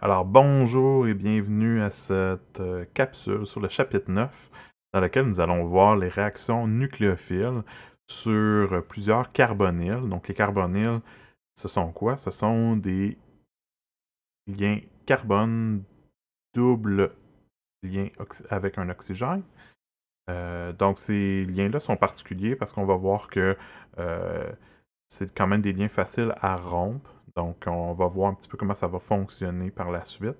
Alors bonjour et bienvenue à cette capsule sur le chapitre 9, dans lequel nous allons voir les réactions nucléophiles sur plusieurs carbonyles. Donc les carbonyles, ce sont quoi? Ce sont des liens carbone double lien avec un oxygène. Donc ces liens-là sont particuliers parce qu'on va voir que euh, c'est quand même des liens faciles à rompre. Donc on va voir un petit peu comment ça va fonctionner par la suite.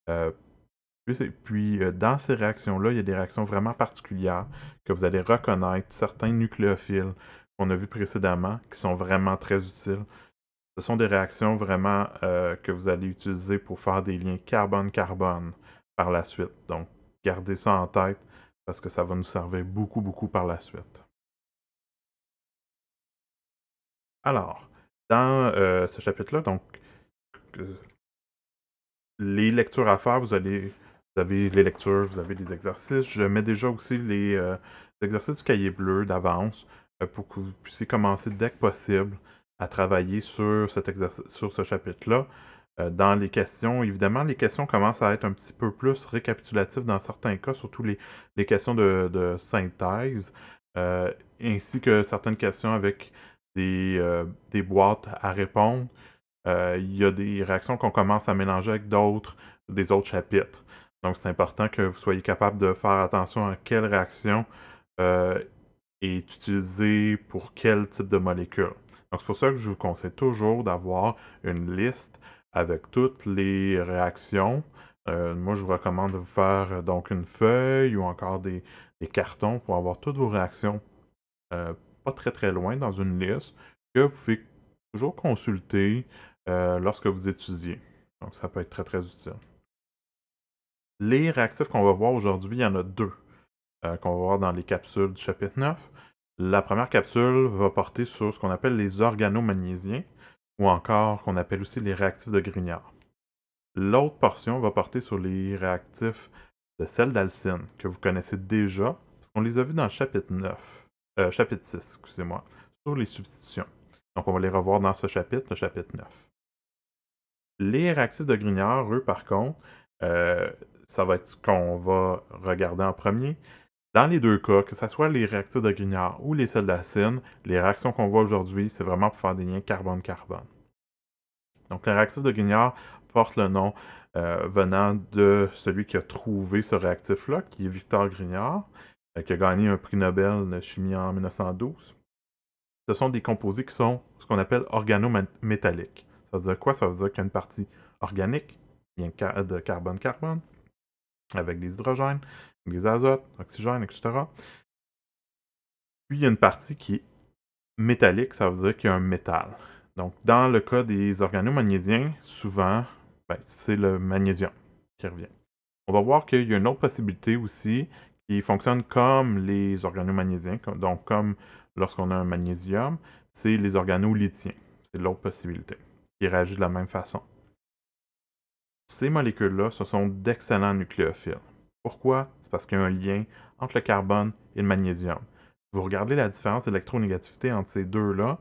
Euh, Dans ces réactions-là, il y a des réactions vraiment particulières que vous allez reconnaître, certains nucléophiles qu'on a vus précédemment, qui sont vraiment très utiles. Ce sont des réactions vraiment que vous allez utiliser pour faire des liens carbone-carbone par la suite. Donc, gardez ça en tête parce que ça va nous servir beaucoup, beaucoup par la suite. Alors, dans ce chapitre-là, donc, euh, les lectures à faire, vous avez les lectures, vous avez les exercices. Je mets déjà aussi les exercices du cahier bleu d'avance pour que vous puissiez commencer dès que possible à travailler sur sur ce chapitre-là. Dans les questions, évidemment, les questions commencent à être un petit peu plus récapitulatives dans certains cas, surtout les questions de synthèse, euh, ainsi que certaines questions avec des boîtes à répondre. Il y a des réactions qu'on commence à mélanger avec des autres chapitres. Donc, c'est important que vous soyez capable de faire attention à quelle réaction euh, est utilisée pour quel type de molécule. Donc, c'est pour ça que je vous conseille toujours d'avoir une liste avec toutes les réactions. Moi, je vous recommande de vous faire donc une feuille ou encore des cartons pour avoir toutes vos réactions euh, pas très très loin dans une liste que vous pouvez toujours consulter lorsque vous étudiez. Donc, ça peut être très très utile. Les réactifs qu'on va voir aujourd'hui, il y en a deux qu'on va voir dans les capsules du chapitre 9. La première capsule va porter sur ce qu'on appelle les organomagnésiens ou encore qu'on appelle aussi les réactifs de Grignard. L'autre portion va porter sur les réactifs de sel d'alcyne que vous connaissez déjà parce qu'on les a vus dans le chapitre 9, chapitre 6, excusez-moi, sur les substitutions. Donc, on va les revoir dans ce chapitre, le chapitre 9. Les réactifs de Grignard, eux, par contre, euh, ça va être ce qu'on va regarder en premier. Dans les deux cas, que ce soit les réactifs de Grignard ou les sels d'acine, les réactions qu'on voit aujourd'hui, c'est vraiment pour faire des liens carbone-carbone. Donc, le réactif de Grignard porte le nom venant de celui qui a trouvé ce réactif-là, qui est Victor Grignard, qui a gagné un prix Nobel de chimie en 1912. Ce sont des composés qui sont ce qu'on appelle organométalliques. Ça veut dire quoi? Ça veut dire qu'il y a une partie organique, bien de carbone-carbone, avec des hydrogènes, des azotes, oxygène, etc. Puis il y a une partie qui est métallique, ça veut dire qu'il y a un métal. Donc, dans le cas des organomagnésiens, souvent, c'est le magnésium qui revient. On va voir qu'il y a une autre possibilité aussi qui fonctionne comme les organomagnésiens, donc comme lorsqu'on a un magnésium, c'est les organolithiens. C'est l'autre possibilité qui réagit de la même façon. Ces molécules-là, ce sont d'excellents nucléophiles. Pourquoi? C'est parce qu'il y a un lien entre le carbone et le magnésium. Vous regardez la différence d'électronégativité entre ces deux-là.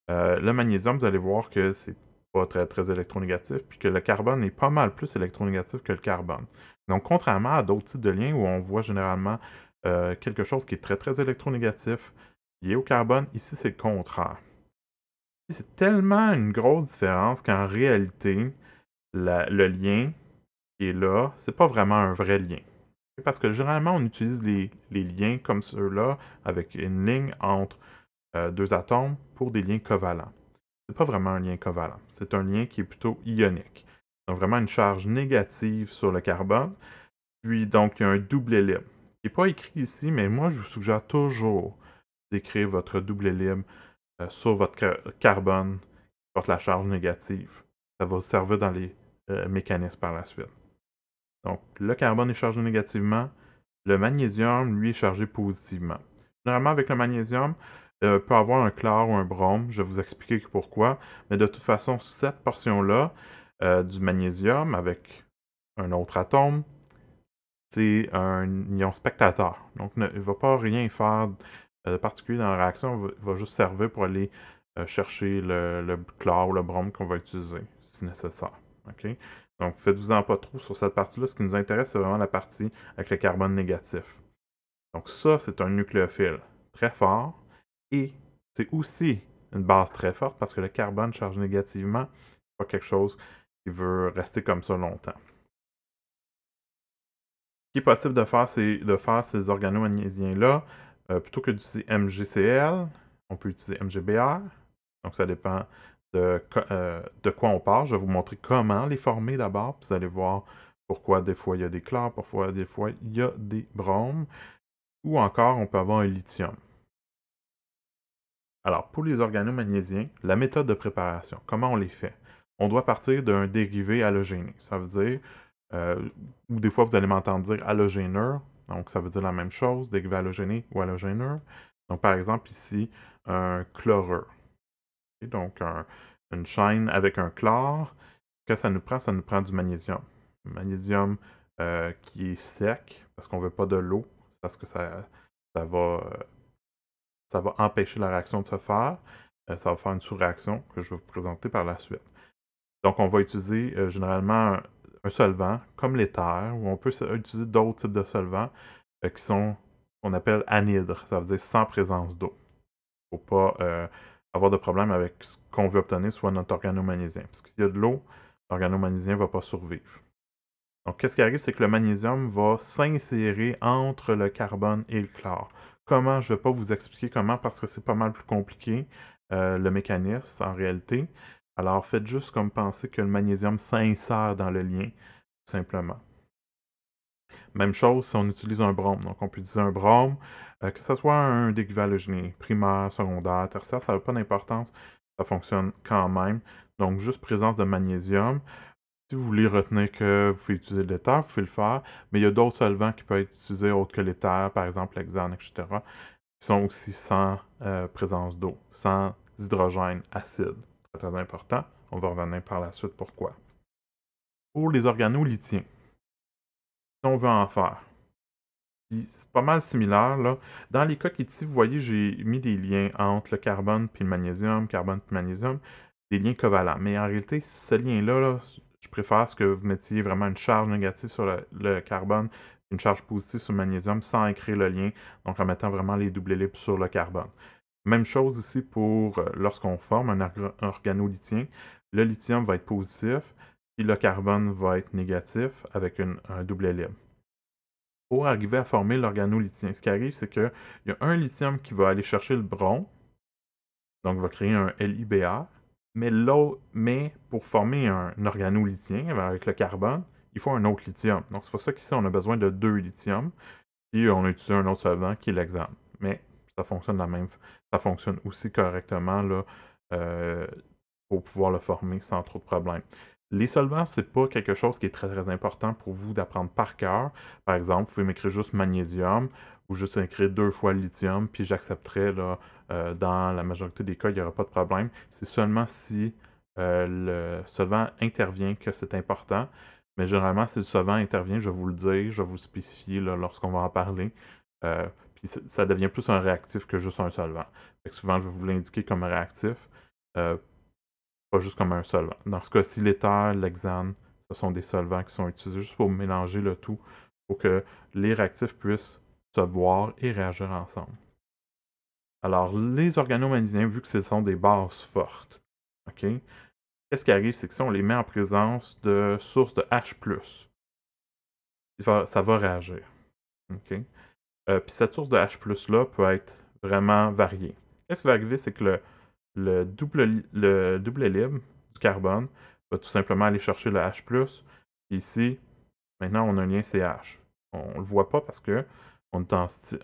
Le magnésium, vous allez voir que c'est pas très, très électronégatif, puis que le carbone est pas mal plus électronégatif que le carbone. Donc, contrairement à d'autres types de liens où on voit généralement quelque chose qui est très, très électronégatif lié au carbone, ici, c'est le contraire. C'est tellement une grosse différence qu'en réalité, le lien qui est là, c'est pas vraiment un vrai lien. Parce que généralement, on utilise les liens comme ceux-là, avec une ligne entre deux atomes, pour des liens covalents. C'est pas vraiment un lien covalent. C'est un lien qui est plutôt ionique. Donc vraiment une charge négative sur le carbone. Puis donc, il y a un double libre. Il n'est pas écrit ici, mais moi, je vous suggère toujours d'écrire votre double libre sur votre carbone qui porte la charge négative. Ça va vous servir dans les mécanismes par la suite. Donc, le carbone est chargé négativement, le magnésium, lui, est chargé positivement. Généralement, avec le magnésium, peut avoir un chlore ou un brome. Je vais vous expliquer pourquoi. Mais de toute façon, cette portion-là du magnésium avec un autre atome, c'est un ion spectateur. Donc, il ne va pas rien faire de particulier dans la réaction. Il va juste servir pour aller chercher le chlore ou le brome qu'on va utiliser, si nécessaire. OK? Donc, faites-vous-en pas trop sur cette partie-là. Ce qui nous intéresse, c'est vraiment la partie avec le carbone négatif. Donc ça, c'est un nucléophile très fort et c'est aussi une base très forte parce que le carbone chargé négativement, c'est pas quelque chose qui veut rester comme ça longtemps. Ce qui est possible de faire, c'est de faire ces organomagnésiens-là, plutôt que d'utiliser MgCl, on peut utiliser MgBr. Donc ça dépend de quoi on part. Je vais vous montrer comment les former d'abord, puis vous allez voir pourquoi des fois il y a des chlores, pourquoi des fois il y a des bromes, ou encore on peut avoir un lithium. Alors, pour les organomagnésiens, la méthode de préparation, comment on les fait? On doit partir d'un dérivé halogéné. Ça veut dire, ou des fois vous allez m'entendre dire halogéneur, donc ça veut dire la même chose, dérivé halogéné ou halogéneur. Donc, par exemple, ici, un chlorure. Et donc, une chaîne avec un chlore, que ça nous prend? Ça nous prend du magnésium. Le magnésium qui est sec, parce qu'on ne veut pas de l'eau, parce que ça va ça va empêcher la réaction de se faire. Ça va faire une sous-réaction que je vais vous présenter par la suite. Donc, on va utiliser généralement un solvant comme l'éther, ou on peut utiliser d'autres types de solvants qui sont qu'on appelle anhydres, ça veut dire sans présence d'eau. Il ne faut pas avoir de problème avec ce qu'on veut obtenir, soit notre organomagnésiens. Parce qu'il y a de l'eau, l'organomagnésiens ne va pas survivre. Donc, qu'est-ce qui arrive, c'est que le magnésium va s'insérer entre le carbone et le chlore. Comment? Je ne vais pas vous expliquer comment parce que c'est pas mal plus compliqué, le mécanisme en réalité. Alors, faites juste comme penser que le magnésium s'insère dans le lien, tout simplement. Même chose si on utilise un brome. Donc, on peut utiliser un brome, que ce soit un dérivé halogéné, primaire, secondaire, tertiaire, ça n'a pas d'importance, ça fonctionne quand même. Donc, juste présence de magnésium. Si vous voulez retenir que vous pouvez utiliser de l'éther, vous pouvez le faire, mais il y a d'autres solvants qui peuvent être utilisés autres que l'éther, par exemple l'hexane, etc., qui sont aussi sans présence d'eau, sans hydrogène acide. Très, très important. On va revenir par la suite pourquoi. Pour les organolithiens, si on veut en faire, c'est pas mal similaire, là. Dans les cas qu'ici, vous voyez, j'ai mis des liens entre le carbone puis le magnésium, des liens covalents. Mais en réalité, ce lien-là, là, je préfère ce que vous mettiez vraiment une charge négative sur le carbone, une charge positive sur le magnésium sans écrire le lien, donc en mettant vraiment les doubles ellipses sur le carbone. Même chose ici pour lorsqu'on forme un organolithien, le lithium va être positif, puis le carbone va être négatif avec un double ellipse. Pour arriver à former l'organolithien, ce qui arrive, c'est qu'il y a un lithium qui va aller chercher le brom, donc va créer un LiBr, mais pour former un organolithien avec le carbone, il faut un autre lithium. Donc c'est pour ça qu'ici, on a besoin de 2 lithiums, et on a utilisé un autre solvant qui est l'hexane. Mais ça fonctionne ça fonctionne aussi correctement là, pour pouvoir le former sans trop de problèmes. Les solvants, c'est pas quelque chose qui est très, très important pour vous d'apprendre par cœur. Par exemple, vous pouvez m'écrire juste magnésium ou juste écrire 2 fois lithium, puis j'accepterai là, dans la majorité des cas, il n'y aura pas de problème. C'est seulement si le solvant intervient que c'est important. Mais généralement, si le solvant intervient, je vais vous le dire, je vais vous le spécifier là, lorsqu'on va en parler. Puis ça devient plus un réactif que juste un solvant. Fait que souvent, je vais vous l'indiquer comme un réactif. Pas juste comme un solvant. Dans ce cas-ci, l'éther, l'hexane, ce sont des solvants qui sont utilisés juste pour mélanger le tout, pour que les réactifs puissent se voir et réagir ensemble. Alors, les organomagnésiens, vu que ce sont des bases fortes, OK? Qu'est-ce qui arrive, c'est que si on les met en présence de sources de H+, ça va réagir, OK? Puis cette source de H+-là peut être vraiment variée. Qu'est-ce qui va arriver, c'est que le double libre du carbone va tout simplement aller chercher le H+. Ici, maintenant, on a un lien CH. On ne le voit pas parce que on est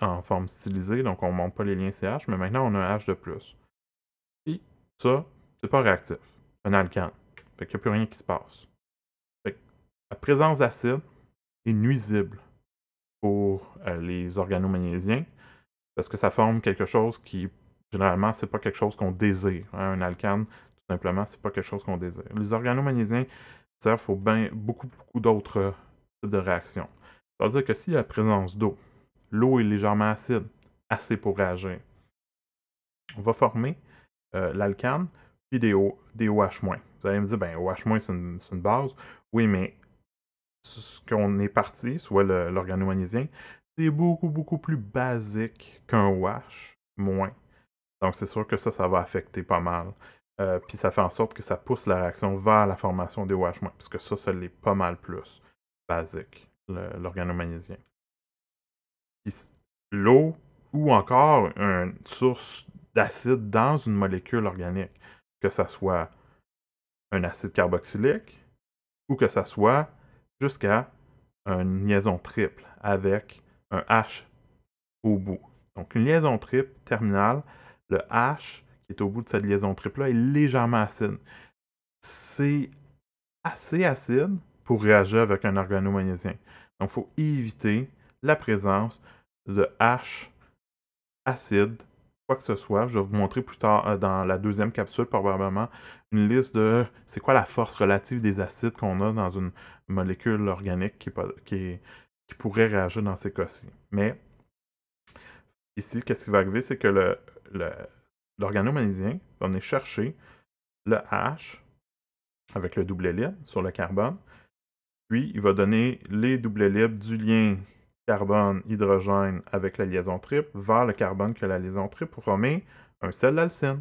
en forme stylisée, donc on ne monte pas les liens CH, mais maintenant, on a un H de plus. Et ça, c'est pas réactif. C'est un alcane. Fait qu'il n'y a plus rien qui se passe. Fait que la présence d'acide est nuisible pour les organomagnésiens parce que ça forme quelque chose qui, généralement, c'est pas quelque chose qu'on désire. Hein. Un alcane, tout simplement, c'est pas quelque chose qu'on désire. Les organomagnésiens servent pour beaucoup, beaucoup d'autres types de réactions. Ça veut dire que s'il y a la présence d'eau, l'eau est légèrement acide, assez pour réagir. On va former l'alcane puis des OH-. Vous Vous allez me dire, ben OH- c'est une base. Oui, mais ce qu'on est parti, soit l'organomagnésium, c'est beaucoup, beaucoup plus basique qu'un OH-. Donc, c'est sûr que ça va affecter pas mal. Puis ça fait en sorte que ça pousse la réaction vers la formation des OH-, puisque ça l'est pas mal plus basique, l'organomagnésium. Puis l'eau, ou encore une source d'acide dans une molécule organique, que ça soit un acide carboxylique, ou que ça soit jusqu'à une liaison triple avec un H au bout. Donc, une liaison triple terminale, le H qui est au bout de cette liaison triple-là est légèrement acide. C'est assez acide pour réagir avec un organomagnésium. Donc, il faut éviter la présence de H acide, quoi que ce soit. Je vais vous montrer plus tard dans la deuxième capsule, probablement, une liste de c'est quoi la force relative des acides qu'on a dans une molécule organique qui pourrait réagir dans ces cas-ci. Mais ici, qu'est-ce qui va arriver, c'est que l'organomagnésium va venir chercher le H avec le double libre sur le carbone, puis il va donner les doubles libres du lien carbone-hydrogène avec la liaison triple vers le carbone que la liaison triple pour former un sel d'alcyne,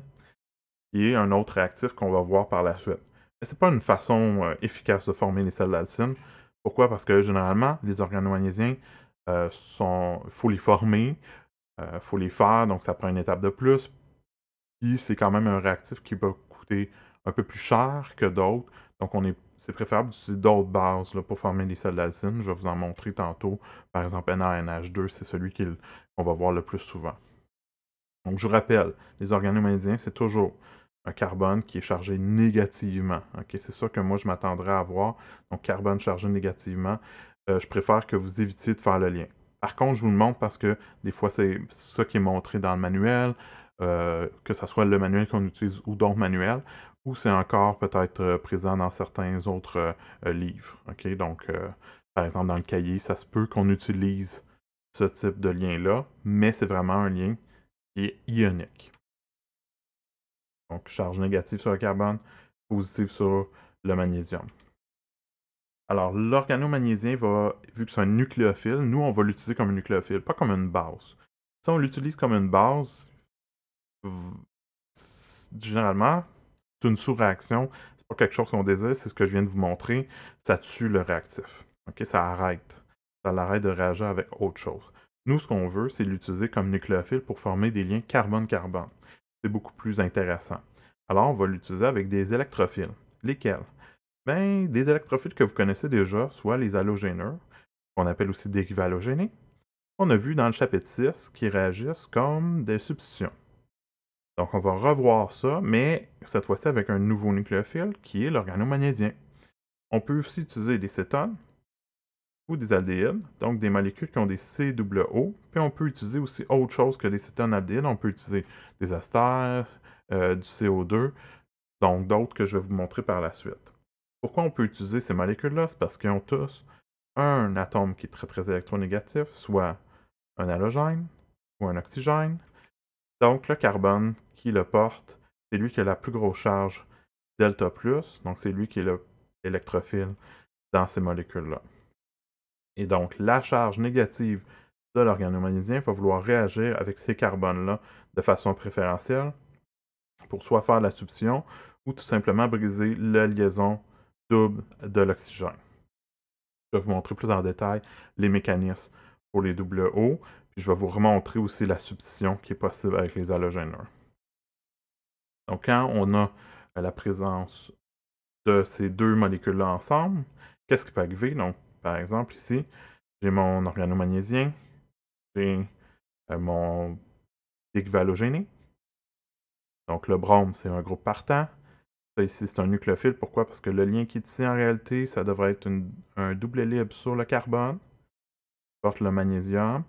qui est un autre réactif qu'on va voir par la suite. Mais ce n'est pas une façon efficace de former les sels d'alcyne. Pourquoi? Parce que généralement, les organomagnésiens, faut les former, faut les faire, donc ça prend une étape de plus. Puis c'est quand même un réactif qui va coûter un peu plus cher que d'autres. Donc c'est préférable d'utiliser d'autres bases là, pour former des sels d'alcyne. Je vais vous en montrer tantôt. Par exemple, NaNH2, c'est celui qu'on va voir le plus souvent. Donc je vous rappelle, les organomagnésiens, c'est toujours un carbone qui est chargé négativement. Okay? C'est ça que moi je m'attendrais à avoir. Donc carbone chargé négativement. Je préfère que vous évitiez de faire le lien. Par contre, je vous le montre parce que des fois, c'est ça qui est montré dans le manuel, que ce soit le manuel qu'on utilise ou d'autres manuels, ou c'est encore peut-être présent dans certains autres livres. Okay? Donc, par exemple, dans le cahier, ça se peut qu'on utilise ce type de lien-là, mais c'est vraiment un lien qui est ionique. Donc, charge négative sur le carbone, positive sur le magnésium. Alors, l'organomagnésium va, vu que c'est un nucléophile, nous, on va l'utiliser comme un nucléophile, pas comme une base. Si on l'utilise comme une base, généralement, c'est une sous-réaction. C'est pas quelque chose qu'on désire, c'est ce que je viens de vous montrer. Ça tue le réactif. OK? Ça arrête. Ça l'arrête de réagir avec autre chose. Nous, ce qu'on veut, c'est l'utiliser comme nucléophile pour former des liens carbone-carbone. C'est beaucoup plus intéressant. Alors, on va l'utiliser avec des électrophiles. Lesquels? Ben, des électrophiles que vous connaissez déjà, soit les halogéneurs, qu'on appelle aussi dérivés halogénés. On a vu dans le chapitre 6 qui réagissent comme des substitutions. Donc, on va revoir ça, mais cette fois-ci avec un nouveau nucléophile qui est l'organomagnésium. On peut aussi utiliser des cétones ou des aldéhydes, donc des molécules qui ont des COO, puis on peut utiliser aussi autre chose que des cétones aldéhydes. On peut utiliser des esters, du CO2, donc d'autres que je vais vous montrer par la suite. Pourquoi on peut utiliser ces molécules-là? C'est parce qu'ils ont tous un atome qui est très, très électronégatif, soit un halogène ou un oxygène. Donc, le carbone qui le porte, c'est lui qui a la plus grosse charge delta+, donc c'est lui qui est l'électrophile dans ces molécules-là. Et donc, la charge négative de l'organomagnésium va vouloir réagir avec ces carbones-là de façon préférentielle pour soit faire la substitution ou tout simplement briser la liaison double de l'oxygène. Je vais vous montrer plus en détail les mécanismes pour les double O, puis je vais vous remontrer aussi la substitution qui est possible avec les halogéneurs. Donc, quand on a la présence de ces deux molécules-là ensemble, qu'est-ce qui peut arriver? Donc, par exemple, ici, j'ai mon organomagnésium, j'ai mon dérivé halogéné. Donc, le brome, c'est un groupe partant. Ça, ici, c'est un nucléophile. Pourquoi? Parce que le lien qui est ici, en réalité, ça devrait être un double libre sur le carbone, qui porte le magnésium,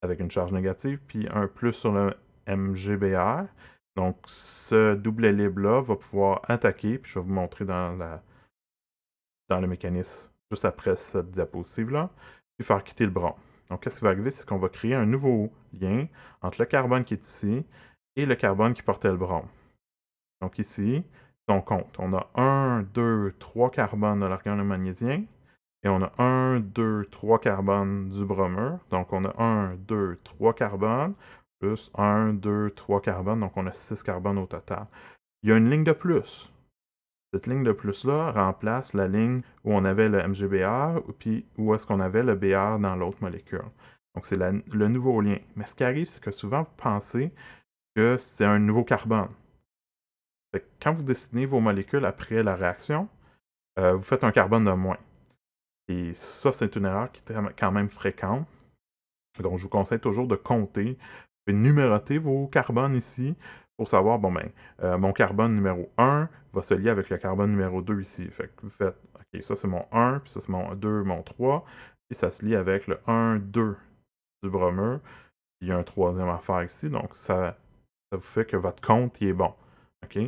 avec une charge négative, puis un plus sur le MgBr. Donc, ce double libre-là va pouvoir attaquer, puis je vais vous montrer dans le mécanisme juste après cette diapositive-là, puis faire quitter le brome. Donc, qu'est-ce qui va arriver? C'est qu'on va créer un nouveau lien entre le carbone qui est ici et le carbone qui portait le brome. Donc ici, on compte, on a 1, 2, 3 carbones de l'organomagnésiens et on a 1, 2, 3 carbones du bromure. Donc, on a 1, 2, 3 carbones plus 1, 2, 3 carbones. Donc, on a 6 carbones au total. Il y a une ligne de plus. Cette ligne de plus-là remplace la ligne où on avait le MgBr, puis où est-ce qu'on avait le Br dans l'autre molécule. Donc, c'est le nouveau lien. Mais ce qui arrive, c'est que souvent, vous pensez que c'est un nouveau carbone. Fait que quand vous dessinez vos molécules après la réaction, vous faites un carbone de moins. Et ça, c'est une erreur qui est quand même fréquente. Donc, je vous conseille toujours de compter, de numéroter vos carbones ici pour savoir, bon, ben, mon carbone numéro 1 va se lier avec le carbone numéro 2 ici. Fait que vous faites, OK, ça c'est mon 1, puis ça c'est mon 2, mon 3, puis ça se lie avec le 1, 2 du bromure, puis il y a un troisième à faire ici, donc ça vous fait que votre compte il est bon. OK?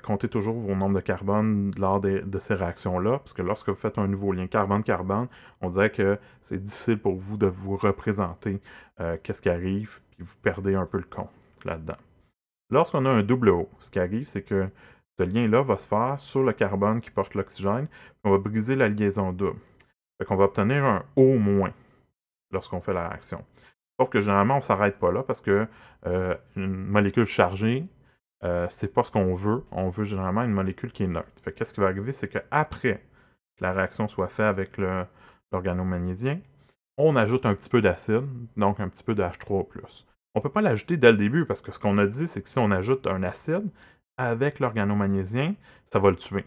Comptez toujours vos nombres de carbone lors de ces réactions-là, parce que lorsque vous faites un nouveau lien carbone-carbone, on dirait que c'est difficile pour vous de vous représenter qu'est-ce qui arrive, puis vous perdez un peu le compte là-dedans. Lorsqu'on a un double O, ce qui arrive, c'est que ce lien-là va se faire sur le carbone qui porte l'oxygène, on va briser la liaison double. Fait qu'on va obtenir un O- lorsqu'on fait la réaction. Sauf que généralement, on ne s'arrête pas là parce que une molécule chargée, c'est pas ce qu'on veut. On veut généralement une molécule qui est neutre. Fait qu'est-ce qui va arriver, c'est qu'après que la réaction soit faite avec l'organomagnésiien, on ajoute un petit peu d'acide, donc un petit peu de H3O+. On ne peut pas l'ajouter dès le début parce que ce qu'on a dit, c'est que si on ajoute un acide avec l'organomagnésiien, ça va le tuer.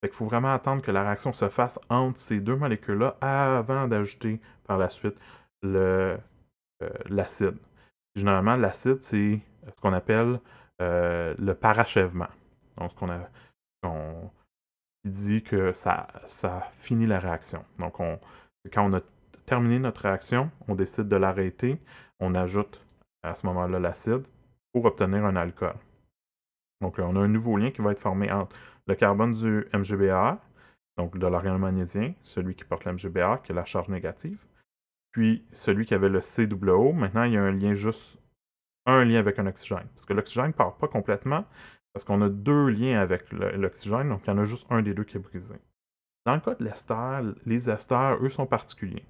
Fait qu'il faut vraiment attendre que la réaction se fasse entre ces deux molécules-là avant d'ajouter par la suite l'acide. Généralement, l'acide, c'est ce qu'on appelle le parachèvement. Donc, qui dit que ça finit la réaction. Donc, quand on a terminé notre réaction, on décide de l'arrêter, on ajoute à ce moment-là l'acide pour obtenir un alcool. Donc, on a un nouveau lien qui va être formé entre le carbone du MgBr, donc de l'organomagnésiien, celui qui porte l'MgBr, qui a la charge négative, puis celui qui avait le COO. Maintenant, il y a un lien avec un oxygène. Parce que l'oxygène ne part pas complètement, parce qu'on a deux liens avec l'oxygène, donc il y en a juste un des deux qui est brisé. Dans le cas de l'ester, les esters, eux, sont particuliers.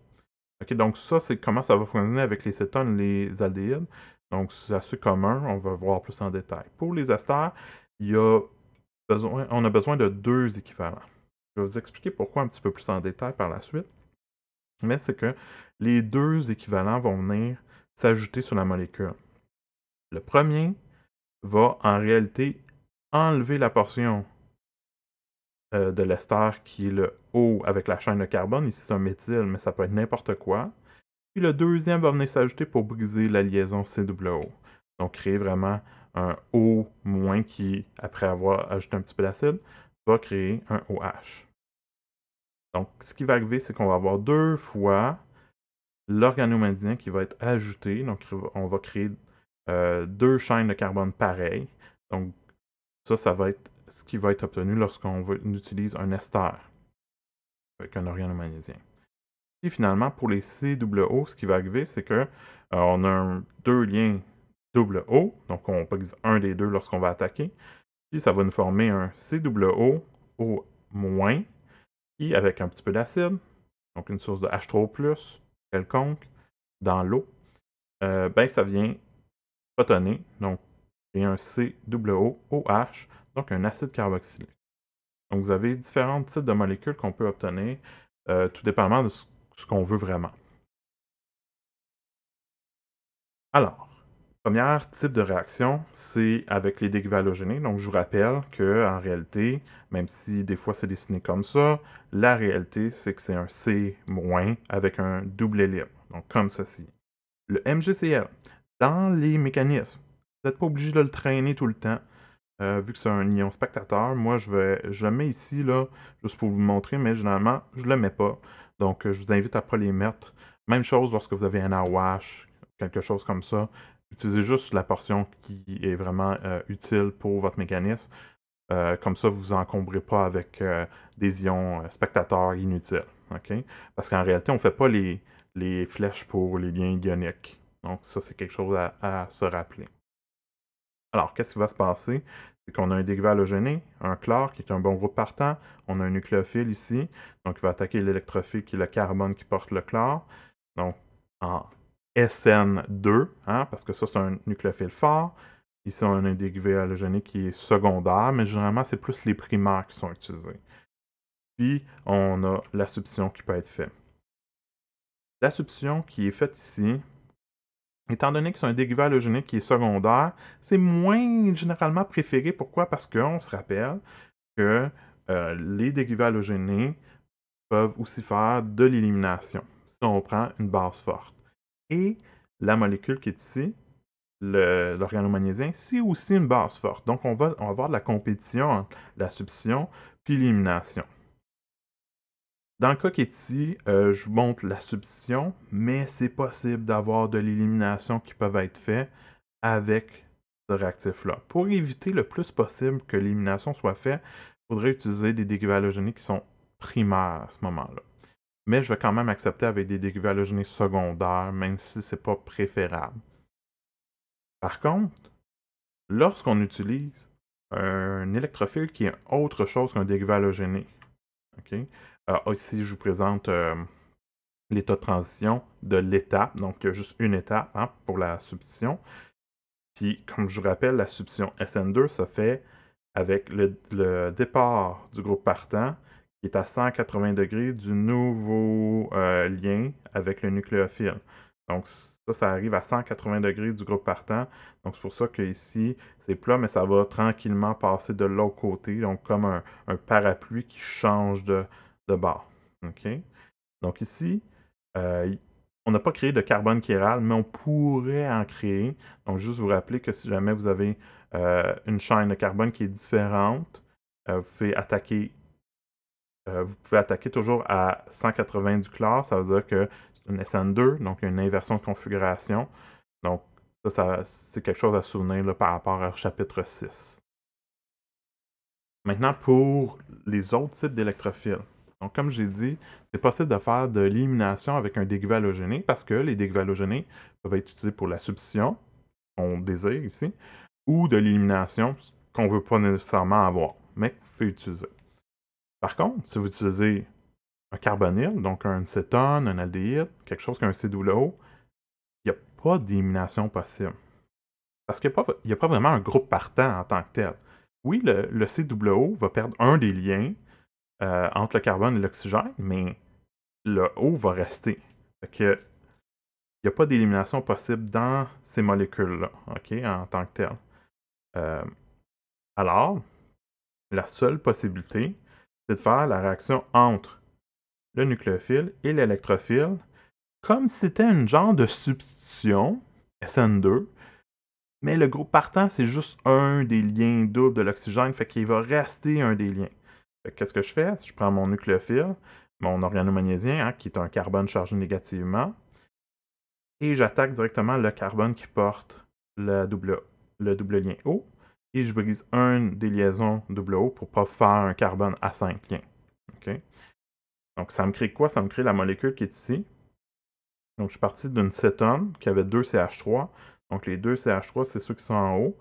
OK, donc ça, c'est comment ça va fonctionner avec les cétones et les aldéhydes. Donc, c'est assez commun, on va voir plus en détail. Pour les esters, on a besoin de deux équivalents. Je vais vous expliquer pourquoi un petit peu plus en détail par la suite. Mais c'est que les deux équivalents vont venir s'ajouter sur la molécule. Le premier va en réalité enlever la portion de l'ester qui est le O avec la chaîne de carbone. Ici, c'est un méthyle, mais ça peut être n'importe quoi. Puis le deuxième va venir s'ajouter pour briser la liaison COO. Donc, créer vraiment un O- qui, après avoir ajouté un petit peu d'acide, va créer un OH. Donc, ce qui va arriver, c'est qu'on va avoir deux fois l'organomagnésiien qui va être ajouté. Donc, on va créer deux chaînes de carbone pareilles. Donc, ça va être ce qui va être obtenu lorsqu'on utilise un ester avec un organomagnésiien. Et finalement, pour les COO, ce qui va arriver, c'est que on a deux liens double O, donc on brise un des deux lorsqu'on va attaquer, puis ça va nous former un COO O-, qui, avec un petit peu d'acide, donc une source de H3O+, quelconque, dans l'eau, ben ça vient protoner, donc et un COOH, donc un acide carboxylique. Donc vous avez différents types de molécules qu'on peut obtenir, tout dépendamment de ce qu'on veut vraiment. Alors, premier type de réaction, c'est avec les dérivés halogénés. Donc je vous rappelle qu'en réalité, même si des fois c'est dessiné comme ça, la réalité c'est que c'est un C- avec un double libre, donc comme ceci. Le MgCl, dans les mécanismes, vous n'êtes pas obligé de le traîner tout le temps. Vu que c'est un ion spectateur, moi je le mets ici, là, juste pour vous montrer, mais généralement, je ne le mets pas. Donc, je vous invite à ne pas les mettre. Même chose lorsque vous avez un AOH, quelque chose comme ça. Utilisez juste la portion qui est vraiment utile pour votre mécanisme. Comme ça, vous ne vous encombrez pas avec des ions spectateurs inutiles. OK? Parce qu'en réalité, on ne fait pas les flèches pour les liens ioniques. Donc, ça, c'est quelque chose à se rappeler. Alors, qu'est-ce qui va se passer? c'est qu'on a un dérivé halogéné, un chlore qui est un bon groupe partant, on a un nucléophile ici, donc il va attaquer l'électrophile qui est le carbone qui porte le chlore, donc en SN2, hein, parce que ça c'est un nucléophile fort. Ici on a un dérivé halogéné qui est secondaire, mais généralement c'est plus les primaires qui sont utilisés. Puis on a la substitution qui peut être faite. La substitution qui est faite ici, étant donné que c'est un dérivé halogénique qui est secondaire, c'est moins généralement préféré. Pourquoi? Parce qu'on se rappelle que les dérivés halogénés peuvent aussi faire de l'élimination si on prend une base forte. Et la molécule qui est ici, l'organomagnésium, c'est aussi une base forte. Donc on va avoir de la compétition entre la substitution puis l'élimination. Dans le cas qui est ici, je vous montre la substitution, mais c'est possible d'avoir de l'élimination qui peuvent être faites avec ce réactif-là. Pour éviter le plus possible que l'élimination soit faite, il faudrait utiliser des dérivés halogéniques qui sont primaires à ce moment-là. Mais je vais quand même accepter avec des dérivés halogéniques secondaires, même si ce n'est pas préférable. Par contre, lorsqu'on utilise un électrophile qui est autre chose qu'un dérivé halogéné, ok? Ici, je vous présente l'état de transition de l'étape. Donc, il y a juste une étape hein, pour la substitution. Puis, comme je vous rappelle, la substitution SN2 se fait avec le départ du groupe partant qui est à 180 degrés du nouveau lien avec le nucléophile. Donc, ça arrive à 180 degrés du groupe partant. Donc, c'est pour ça qu'ici, c'est plat, mais ça va tranquillement passer de l'autre côté. Donc, comme un parapluie qui change de bord. OK? Donc, ici, on n'a pas créé de carbone chiral, mais on pourrait en créer. Donc, juste vous rappeler que si jamais vous avez une chaîne de carbone qui est différente, vous pouvez attaquer toujours à 180 du chlore. Ça veut dire que c'est une SN2, donc une inversion de configuration. Donc, ça c'est quelque chose à souvenir là, par rapport au chapitre 6. Maintenant, pour les autres types d'électrophiles. Donc, comme j'ai dit, c'est possible de faire de l'élimination avec un dérivé halogéné parce que les dérivés halogénés peuvent être utilisés pour la substitution, qu'on désire ici, ou de l'élimination, qu'on ne veut pas nécessairement avoir, mais que vous pouvez utiliser. Par contre, si vous utilisez un carbonyle, donc un cétone, un aldéhyde, quelque chose comme un COO, il n'y a pas d'élimination possible. Parce qu'il n'y a pas vraiment un groupe partant en tant que tel. Oui, le COO va perdre un des liens entre le carbone et l'oxygène, mais le O va rester. Fait que, il n'y a pas d'élimination possible dans ces molécules-là, OK, en tant que telles. Alors, la seule possibilité, c'est de faire la réaction entre le nucléophile et l'électrophile, comme si c'était une genre de substitution, SN2, mais le groupe partant, c'est juste un des liens doubles de l'oxygène, fait qu'il va rester un des liens. Qu'est-ce que je fais? Je prends mon nucléophile, mon organomagnésium, hein, qui est un carbone chargé négativement, et j'attaque directement le carbone qui porte le double lien O, et je brise une des liaisons double O pour ne pas faire un carbone à 5 liens. Okay? Donc, ça me crée quoi? Ça me crée la molécule qui est ici. Donc, je suis parti d'une cétone qui avait 2 CH3. Donc, les 2 CH3, c'est ceux qui sont en haut.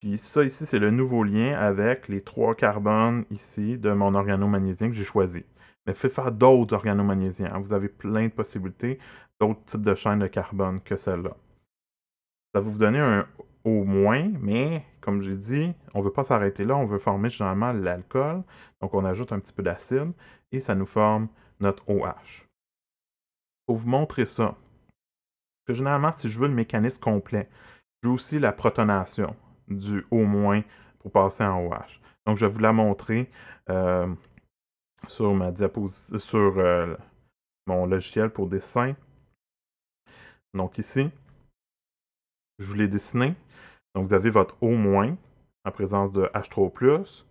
Puis ça ici, c'est le nouveau lien avec les 3 carbones ici de mon organomagnésium que j'ai choisi. Mais faites faire d'autres organomagnésiens. Hein. Vous avez plein de possibilités, d'autres types de chaînes de carbone que celle-là. Ça va vous donner un au moins, mais comme j'ai dit, on ne veut pas s'arrêter là, on veut former généralement l'alcool. Donc on ajoute un petit peu d'acide et ça nous forme notre OH. Pour vous montrer ça, que généralement, si je veux le mécanisme complet, je veux aussi la protonation du O- pour passer en OH. Donc je vais vous la montrer sur ma sur mon logiciel pour dessin. Donc ici, je vous l'ai dessiné. Donc vous avez votre O- en présence de H3O+.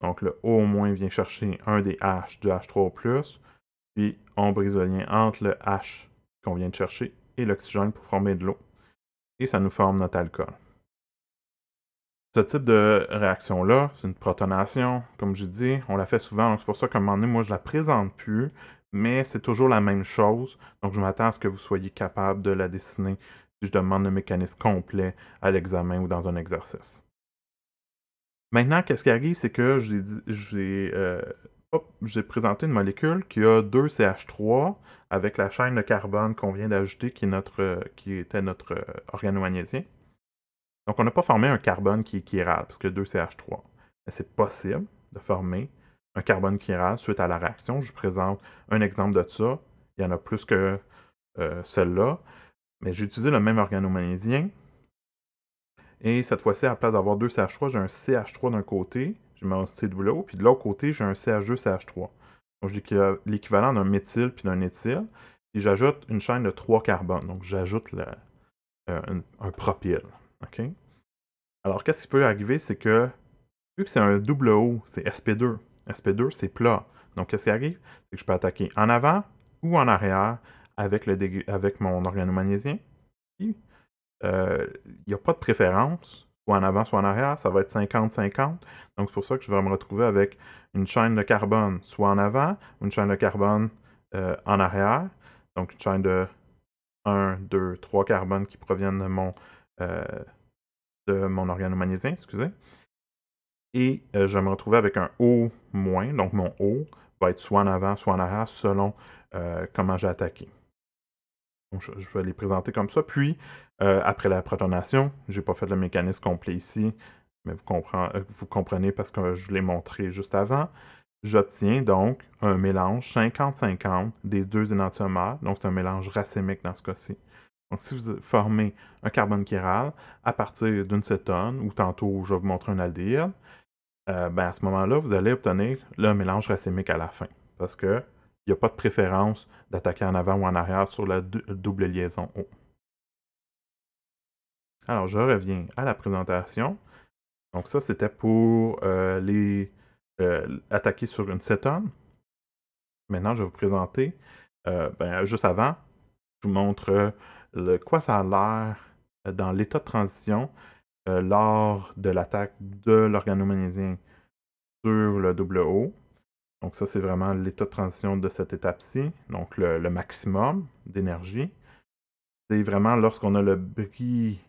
Donc le O- vient chercher un des H du H3O+, puis on brise le lien entre le H qu'on vient de chercher et l'oxygène pour former de l'eau. Et ça nous forme notre alcool. Ce type de réaction-là, c'est une protonation, comme je dis, on la fait souvent, donc c'est pour ça qu'à un moment donné, moi je la présente plus, mais c'est toujours la même chose, donc je m'attends à ce que vous soyez capable de la dessiner si je demande le mécanisme complet à l'examen ou dans un exercice. Maintenant, qu'est-ce qui arrive, c'est que j'ai présenté une molécule qui a 2 CH3 avec la chaîne de carbone qu'on vient d'ajouter, qui était notre organomagnésiens. Donc, on n'a pas formé un carbone qui est chiral, parce que 2 CH3. Mais c'est possible de former un carbone chiral suite à la réaction. Je vous présente un exemple de ça. Il y en a plus que celle-là. Mais j'ai utilisé le même organomagnésien. Et cette fois-ci, à la place d'avoir 2 CH3, j'ai un CH3 d'un côté, j'ai mon CWO, puis de l'autre côté, j'ai un CH2, CH3. Donc, j'ai l'équivalent d'un méthyle puis d'un éthyle. Et j'ajoute une chaîne de 3 carbones. Donc, j'ajoute un propyle. OK? Alors, qu'est-ce qui peut arriver, c'est que, vu que c'est un double O, c'est sp2. sp2, c'est plat. Donc, qu'est-ce qui arrive? C'est que je peux attaquer en avant ou en arrière avec mon organomagnésien. Il n'y a pas de préférence, soit en avant, soit en arrière. Ça va être 50-50. Donc, c'est pour ça que je vais me retrouver avec une chaîne de carbone soit en avant ou une chaîne de carbone en arrière. Donc, une chaîne de 1, 2, 3 carbones qui proviennent euh, de mon organomagnésien, excusez. Et je vais me retrouver avec un O-. Donc, mon O va être soit en avant, soit en arrière, selon comment j'ai attaqué. Donc, je vais les présenter comme ça. Puis, après la protonation, je n'ai pas fait le mécanisme complet ici, mais vous comprenez parce que je l'ai montré juste avant. J'obtiens donc un mélange 50-50 des deux énantiomères. Donc, c'est un mélange racémique dans ce cas-ci. Donc, si vous formez un carbone chiral à partir d'une cétone, ou tantôt, je vais vous montrer un aldéhyde, à ce moment-là, vous allez obtenir le mélange racémique à la fin. Parce que il n'y a pas de préférence d'attaquer en avant ou en arrière sur la double liaison O. Alors, je reviens à la présentation. Donc ça, c'était pour attaquer sur une cétone. Maintenant, je vais vous présenter, juste avant, je vous montre quoi ça a l'air dans l'état de transition lors de l'attaque de l'organomagnésiens sur le double O. Donc ça, c'est vraiment l'état de transition de cette étape-ci, donc le maximum d'énergie. C'est vraiment lorsqu'on a le bris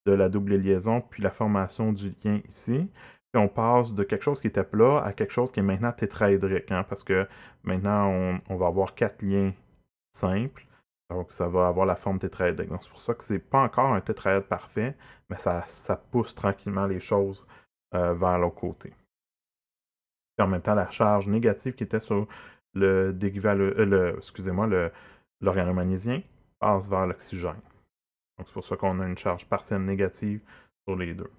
de la double liaison, puis la formation du lien ici. Puis on passe de quelque chose qui était plat à quelque chose qui est maintenant tétraédrique, hein, parce que maintenant, on va avoir 4 liens simples. Donc, ça va avoir la forme tétraédrique. Donc, c'est pour ça que c'est pas encore un tétraèdre parfait, mais ça pousse tranquillement les choses vers l'autre côté. Puis en même temps, la charge négative qui était sur excusez-moi, l'organomagnésien passe vers l'oxygène. Donc, c'est pour ça qu'on a une charge partielle négative sur les deux.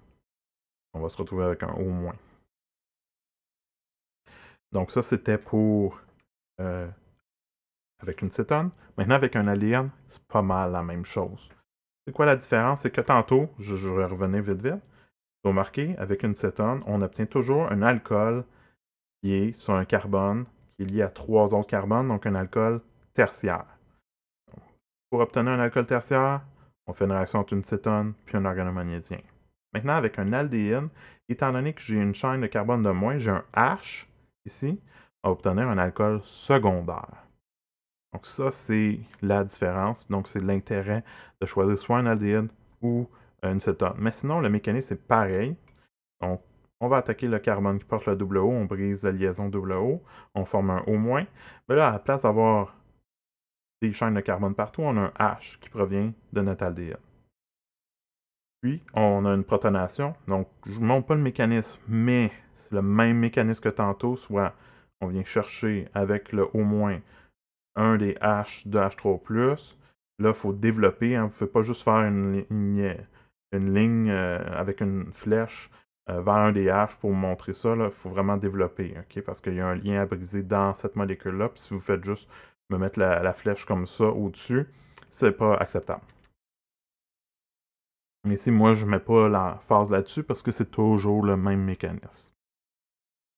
On va se retrouver avec un O-. Donc, ça, c'était pour avec une cétone. Maintenant, avec un aldéhyde, c'est pas mal la même chose. C'est quoi la différence? C'est que tantôt, je vais revenir vite vite, vous remarquez, avec une cétone, on obtient toujours un alcool qui est sur un carbone qui est lié à 3 autres carbones, donc un alcool tertiaire. Pour obtenir un alcool tertiaire, on fait une réaction entre une cétone puis un organomagnésien. Maintenant, avec un aldéhyde, étant donné que j'ai une chaîne de carbone de moins, j'ai un H ici, on va obtenir un alcool secondaire. Donc ça, c'est la différence. Donc c'est l'intérêt de choisir soit un aldéhyde ou une cétone. Mais sinon, le mécanisme est pareil. Donc, on va attaquer le carbone qui porte le double O, on brise la liaison double O, on forme un O-. Mais là, à la place d'avoir des chaînes de carbone partout, on a un H qui provient de notre aldéhyde. Puis, on a une protonation. Donc, je ne vous montre pas le mécanisme, mais c'est le même mécanisme que tantôt, soit on vient chercher avec le O- un des H de H3+. Là, il faut développer. Hein, vous ne pouvez pas juste faire une ligne avec une flèche vers un des H pour montrer ça. Il faut vraiment développer, okay? Parce qu'il y a un lien à briser dans cette molécule-là. Puis si vous faites juste me mettre la flèche comme ça au-dessus, c'est pas acceptable. Mais ici, moi, je ne mets pas la phase là-dessus parce que c'est toujours le même mécanisme.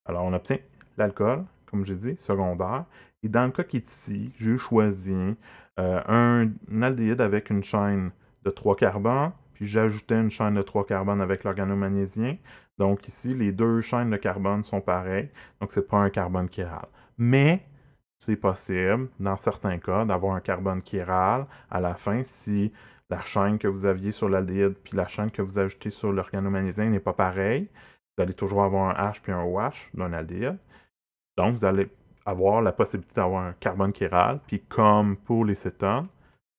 Alors, on obtient l'alcool, comme j'ai dit, secondaire. Et dans le cas qui est ici, j'ai choisi un aldéhyde avec une chaîne de 3 carbones, puis j'ajoutais une chaîne de 3 carbones avec l'organomagnésien. Donc ici, les deux chaînes de carbone sont pareilles, donc c'est pas un carbone chiral. Mais c'est possible, dans certains cas, d'avoir un carbone chiral à la fin si la chaîne que vous aviez sur l'aldéhyde puis la chaîne que vous ajoutez sur l'organomagnésien n'est pas pareille. vous allez toujours avoir un H puis un OH d'un aldéhyde. Donc, vous allez avoir la possibilité d'avoir un carbone chiral. Puis, comme pour les cétones,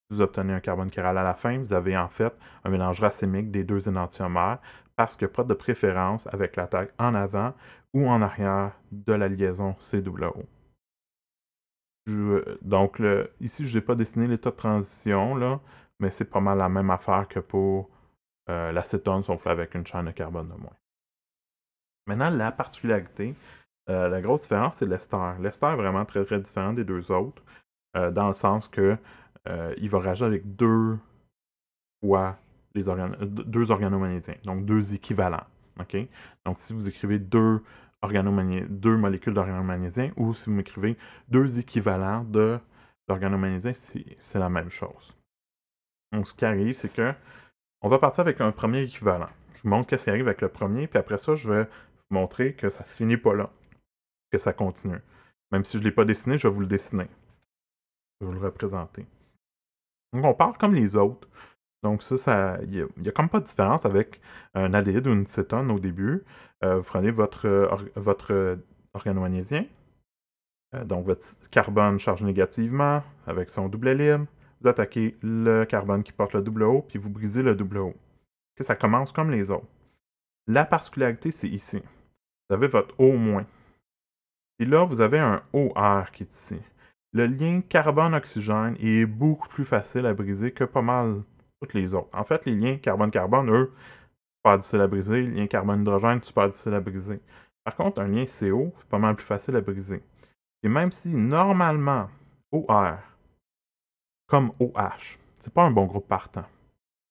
vous obtenez un carbone chiral à la fin, vous avez en fait un mélange racémique des deux énantiomères parce qu'il n'y a pas de préférence avec l'attaque en avant ou en arrière de la liaison COO. Donc, ici, je n'ai pas dessiné l'état de transition, là, mais c'est pas mal la même affaire que pour l'acétone, sauf avec une chaîne de carbone de moins. Maintenant, la particularité, la grosse différence, c'est l'ester. L'ester est vraiment très, très différent des deux autres, dans le sens que il va réagir avec deux fois deux organomagnésiens, donc deux équivalents. OK? Donc, si vous écrivez deux molécules d'organomagnésiens ou si vous m'écrivez deux équivalents de l'organomagnésiens, c'est la même chose. Donc, ce qui arrive, c'est que on va partir avec un premier équivalent. Je vous montre qu'est-ce qui arrive avec le premier, puis après ça, je vais vous montrer que ça ne finit pas là, que ça continue. Même si je ne l'ai pas dessiné, je vais vous le dessiner. Je vais vous le représenter. Donc, on part comme les autres. Donc ça, il n'y a comme pas de différence avec un aldéhyde ou une cétone au début. Vous prenez votre organomagnésien, donc votre carbone chargé négativement avec son doublet libre. Vous attaquez le carbone qui porte le double O, puis vous brisez le double O. Que ça commence comme les autres. La particularité, c'est ici. Vous avez votre O-. Et là, vous avez un OR qui est ici. Le lien carbone-oxygène est beaucoup plus facile à briser que pas mal toutes les autres. En fait, les liens carbone-carbone, eux, super difficiles à briser. Les liens carbone-hydrogène, super difficiles à briser. Par contre, un lien CO, c'est pas mal plus facile à briser. Et même si, normalement, OR, comme OH, c'est pas un bon groupe partant.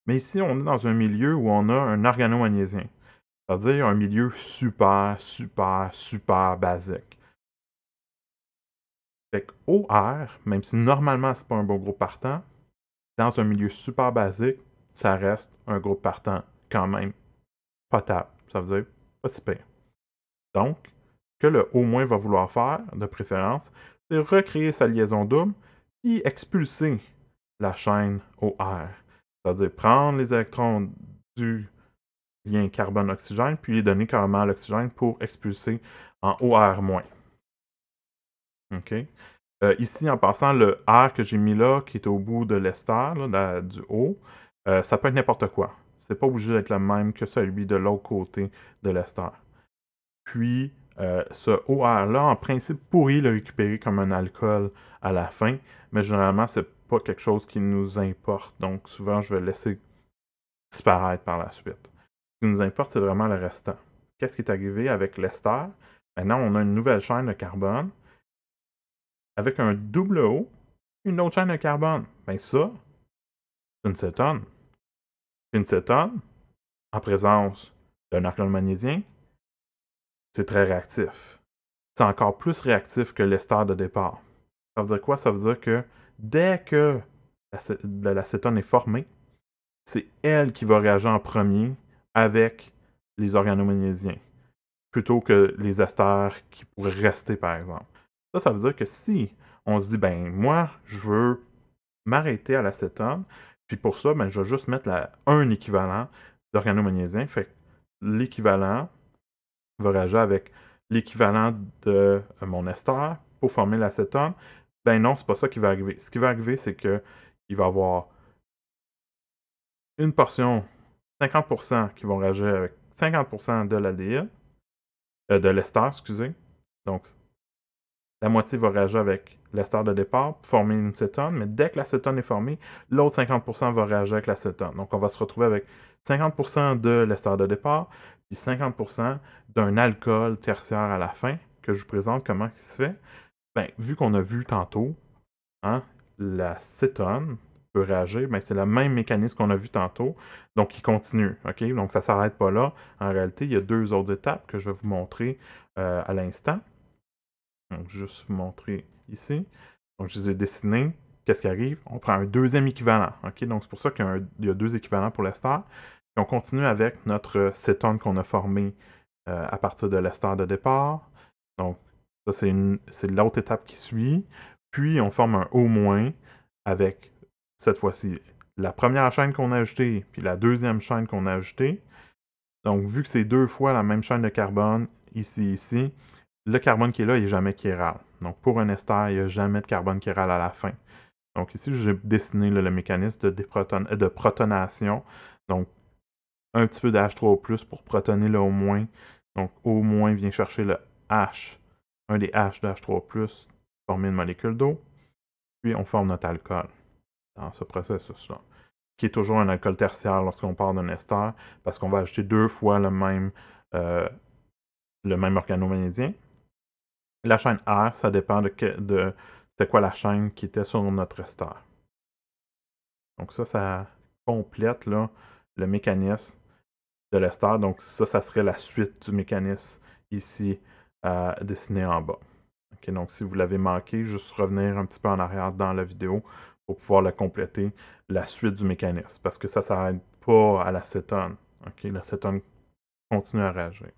Mais ici, on est dans un milieu où on a un organomagnésiens. C'est-à-dire un milieu super, super, super basique. Fait que OR, même si normalement c'est pas un bon groupe partant, dans un milieu super basique, ça reste un groupe partant quand même potable. Ça veut dire pas si pire. Donc, ce que le O- va vouloir faire, de préférence, c'est recréer sa liaison double et expulser la chaîne OR. C'est-à-dire prendre les électrons du lien carbone-oxygène puis les donner carrément à l'oxygène pour expulser en OR-. OK? Ici, en passant, le R que j'ai mis là, qui est au bout de l'ester, du haut, ça peut être n'importe quoi. C'est pas obligé d'être le même que celui de l'autre côté de l'ester. Puis, ce OR-là, en principe, pourrait le récupérer comme un alcool à la fin, mais généralement, c'est pas quelque chose qui nous importe. Donc, souvent, je vais le laisser disparaître par la suite. Ce qui nous importe, c'est vraiment le restant. Qu'est-ce qui est arrivé avec l'ester? Maintenant, on a une nouvelle chaîne de carbone avec un double O, une autre chaîne de carbone. Bien ça, c'est une cétone. Une cétone, en présence d'un alcool magnésien, c'est très réactif. C'est encore plus réactif que l'ester de départ. Ça veut dire quoi? Ça veut dire que dès que l'acétone est formée, c'est elle qui va réagir en premier avec les organomagnésiens, plutôt que les esters qui pourraient rester, par exemple. Ça veut dire que si on se dit, ben moi, je veux m'arrêter à l'acétone, puis pour ça, ben, je vais juste mettre un équivalent d'organomagnésiens. Fait que l'équivalent va réagir avec l'équivalent de mon ester pour former l'acétone. Ben non, c'est pas ça qui va arriver. Ce qui va arriver, c'est qu'il va y avoir une portion, 50% qui vont réagir avec 50% de l'aldéhyde, de l'ester, excusez. Donc, la moitié va réagir avec l'ester de départ pour former une cétone, mais dès que l'acétone est formée, l'autre 50% va réagir avec l'acétone. Donc, on va se retrouver avec 50% de l'ester de départ, puis 50% d'un alcool tertiaire à la fin, que je vous présente comment il se fait. Bien, vu qu'on a vu tantôt, hein, la cétone peut réagir, mais c'est le même mécanisme qu'on a vu tantôt, donc il continue. OK? Donc, ça ne s'arrête pas là. En réalité, il y a deux autres étapes que je vais vous montrer à l'instant. Donc, juste vous montrer ici. Donc, je les ai dessinés. Qu'est-ce qui arrive? On prend un deuxième équivalent. OK? Donc, c'est pour ça qu'il y a deux équivalents pour l'ester. Puis, on continue avec notre cétone qu'on a formé à partir de l'ester de départ. Donc, ça, c'est l'autre étape qui suit. Puis, on forme un O- avec, cette fois-ci, la première chaîne qu'on a ajoutée, puis la deuxième chaîne qu'on a ajoutée. Donc, vu que c'est 2 fois la même chaîne de carbone, ici, le carbone qui est là, il n'est jamais chiral. Donc, pour un ester, il n'y a jamais de carbone chiral à la fin. Donc, ici, j'ai dessiné là, le mécanisme de protonation. Donc, un petit peu de H3O+, pour protoner le O-. Donc, O- vient chercher le H, un des H de H3O+, former une molécule d'eau. Puis, on forme notre alcool dans ce processus-là, qui est toujours un alcool tertiaire lorsqu'on part d'un ester, parce qu'on va ajouter 2 fois le même organomédien. La chaîne R, ça dépend de c'était quoi la chaîne qui était sur notre ester. Donc ça complète là, le mécanisme de l'ester. Donc ça serait la suite du mécanisme ici dessiné en bas. Okay, donc si vous l'avez manqué, juste revenir un petit peu en arrière dans la vidéo pour pouvoir la compléter, la suite du mécanisme, parce que ça ne s'arrête pas à l'acétone. Okay? L'acétone continue à réagir.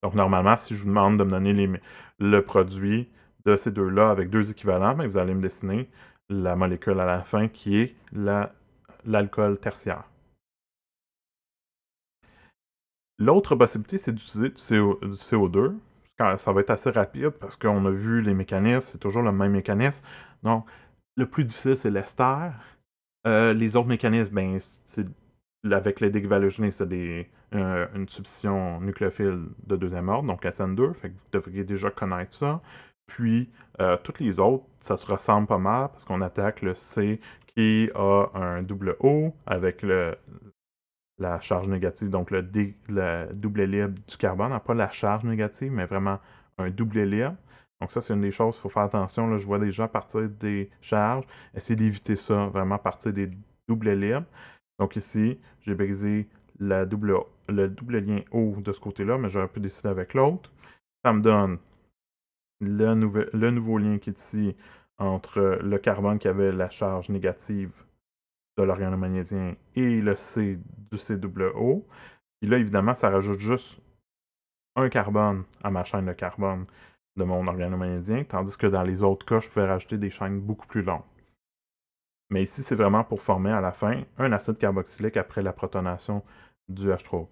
Donc normalement, si je vous demande de me donner le produit de ces deux-là avec 2 équivalents, bien, vous allez me dessiner la molécule à la fin qui est l'alcool tertiaire. L'autre possibilité, c'est d'utiliser du CO2. Ça va être assez rapide parce qu'on a vu les mécanismes, c'est toujours le même mécanisme. Donc, le plus difficile, c'est l'ester. Les autres mécanismes, ben, avec les dévalogénés, c'est une substitution nucléophile de deuxième ordre, donc SN2, fait que vous devriez déjà connaître ça. Puis, toutes les autres, ça se ressemble pas mal parce qu'on attaque le C qui a un double O avec la charge négative, donc le double libre du carbone, non pas la charge négative, mais vraiment un double libre. Donc ça, c'est une des choses, il faut faire attention. Là, je vois des gens partir des charges, essayer d'éviter ça, vraiment partir des doubles libres. Donc ici, j'ai brisé le double lien O de ce côté-là, mais j'aurais pu décider avec l'autre. Ça me donne le nouveau lien qui est ici entre le carbone qui avait la charge négative de l'organomagnétien et le C du COO. Puis là, évidemment, ça rajoute juste un carbone à ma chaîne de carbone de mon organomagnétien, tandis que dans les autres cas, je pouvais rajouter des chaînes beaucoup plus longues. Mais ici, c'est vraiment pour former à la fin un acide carboxylique après la protonation du H3O+.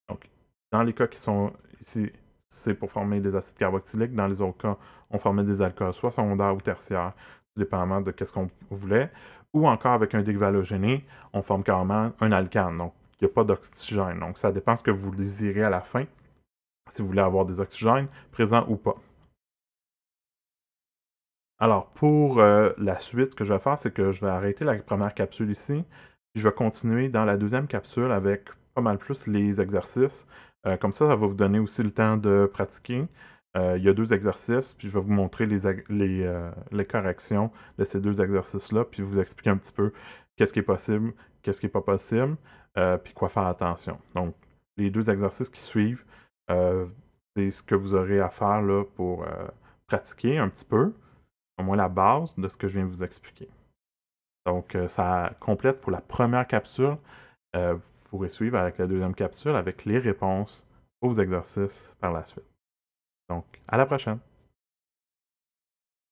Donc, dans les cas qui sont ici, c'est pour former des acides carboxyliques. Dans les autres cas, on formait des alcools, soit secondaires ou tertiaires, dépendamment de ce qu'on voulait. Ou encore avec un dévalogéné, on forme carrément un alcane. Donc, il n'y a pas d'oxygène. Donc, ça dépend de ce que vous désirez à la fin, si vous voulez avoir des oxygènes présents ou pas. Alors, pour la suite, ce que je vais faire, c'est que je vais arrêter la première capsule ici, puis je vais continuer dans la deuxième capsule avec pas mal plus les exercices. Comme ça va vous donner aussi le temps de pratiquer. Il y a 2 exercices, puis je vais vous montrer les corrections de ces 2 exercices-là, puis vous expliquer un petit peu qu'est-ce qui est possible, qu'est-ce qui n'est pas possible, puis quoi faire attention. Donc, les 2 exercices qui suivent, c'est ce que vous aurez à faire là, pour pratiquer un petit peu, au moins la base de ce que je viens de vous expliquer. Donc, ça complète pour la première capsule. Vous pourrez suivre avec la deuxième capsule avec les réponses aux exercices par la suite. Donc, à la prochaine!